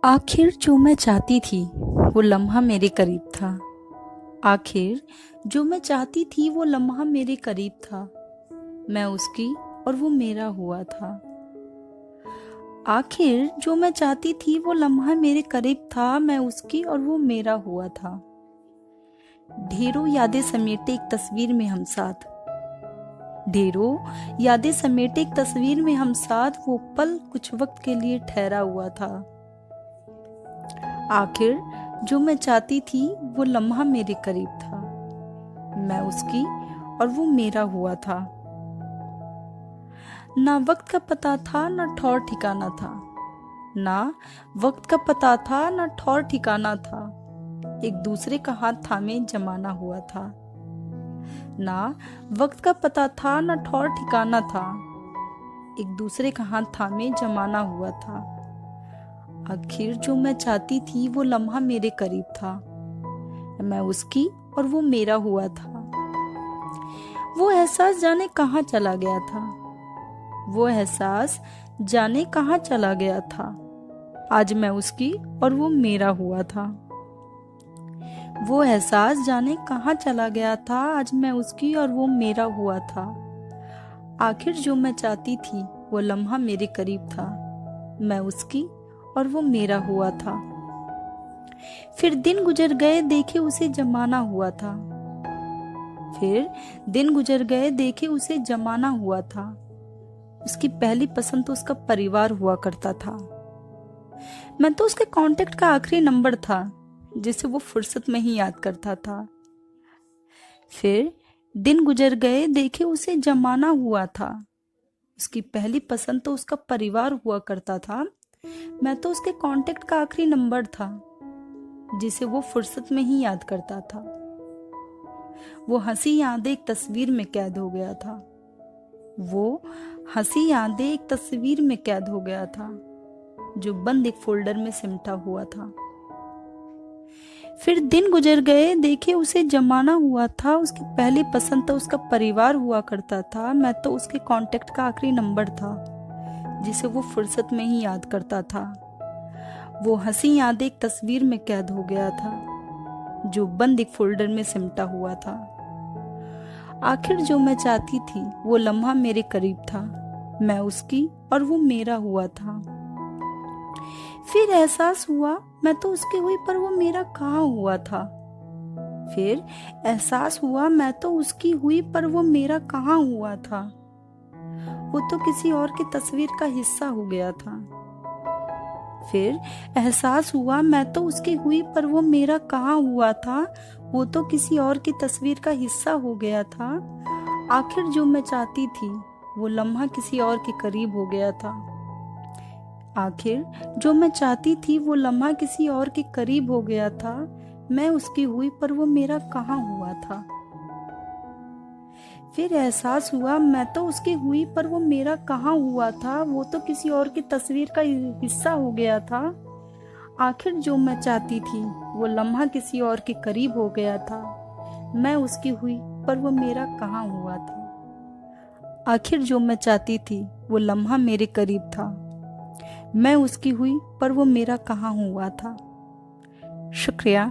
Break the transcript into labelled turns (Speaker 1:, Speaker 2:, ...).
Speaker 1: आखिर जो मैं चाहती थी वो लम्हा मेरे करीब था। आखिर जो मैं चाहती थी वो लम्हा मेरे करीब था। मैं उसकी और वो मेरा हुआ था। आखिर जो मैं चाहती थी वो लम्हा मेरे करीब था। मैं उसकी और वो मेरा हुआ था। ढेरों यादें समेटे एक तस्वीर में हम साथ। ढेरों यादें समेटे एक तस्वीर में हम साथ। वो पल कुछ वक्त के लिए ठहरा हुआ था। आखिर जो मैं चाहती थी वो लम्हा मेरे करीब था। मैं उसकी और वो मेरा हुआ था। ना वक्त का पता था ना ठौर ठिकाना था। ना वक्त का पता था ना ठौर ठिकाना था। एक दूसरे का हाथ थामे जमाना हुआ था। ना वक्त का पता था ना ठौर ठिकाना था। एक दूसरे का हाथ थामे जमाना हुआ था। आखिर जो मैं चाहती थी वो लम्हा मेरे करीब था। मैं उसकी और वो मेरा हुआ था। वो एहसास जाने कहाँ चला गया था। वो एहसास जाने कहाँ चला गया था। आज मैं उसकी और वो मेरा हुआ था। वो एहसास जाने कहाँ चला गया था। आज मैं उसकी और वो मेरा हुआ था। आखिर जो मैं चाहती थी वो लम्हा मेरे करीब था। मैं उसकी और वो मेरा हुआ था। फिर दिन गुजर गए देखे उसे जमाना हुआ था। फिर दिन गुजर गए देखे उसे जमाना हुआ था। उसकी पहली पसंद तो उसका परिवार हुआ करता था। मैं तो उसके कांटेक्ट का आखिरी नंबर था जिसे वो फुर्सत में ही याद करता था। फिर दिन गुजर गए देखे उसे जमाना हुआ था। उसकी पहली पसंद तो उसका परिवार हुआ करता था। मैं तो उसके कांटेक्ट का आखिरी नंबर था जिसे वो फुर्सत में ही याद करता था। वो हंसी यादें एक तस्वीर में कैद हो गया था। वो हंसी यादें एक तस्वीर में कैद हो गया था जो बंद एक फोल्डर में सिमटा हुआ था। फिर दिन गुजर गए देखे उसे जमाना हुआ था। उसकी पहली पसंद तो उसका परिवार हुआ करता था। मैं तो उसके कांटेक्ट का आखिरी नंबर था जिसे वो फुर्सत में ही याद करता था। वो हंसी यादें एक तस्वीर में कैद हो गया था जो बंद एक फोल्डर में सिमटा हुआ था। आखिर जो मैं चाहती थी वो लम्हा मेरे करीब था। मैं उसकी और वो मेरा हुआ था। फिर एहसास हुआ मैं तो उसकी हुई पर वो मेरा कहाँ हुआ था। फिर एहसास हुआ मैं तो उसकी हुई पर वो मेरा कहाँ हुआ था। वो तो किसी और की तस्वीर का हिस्सा हो गया था। फिर एहसास हुआ मैं तो उसकी हुई पर वो मेरा कहाँ हुआ था। वो तो किसी और की तस्वीर का हिस्सा हो गया था। आखिर जो मैं चाहती थी वो लम्हा किसी और के करीब हो गया था। आखिर जो मैं चाहती थी वो लम्हा किसी और के करीब हो गया था। मैं उसकी हुई पर वो मेरा कहाँ हुआ था। फिर एहसास हुआ मैं तो उसकी हुई पर वो मेरा कहाँ हुआ था। वो तो किसी और की तस्वीर का हिस्सा हो गया था। आखिर जो मैं चाहती थी वो लम्हा किसी और के करीब हो गया था। मैं उसकी हुई पर वो मेरा कहाँ हुआ था। आखिर जो मैं चाहती थी वो लम्हा मेरे करीब था। मैं उसकी हुई पर वो मेरा कहाँ हुआ था। शुक्रिया।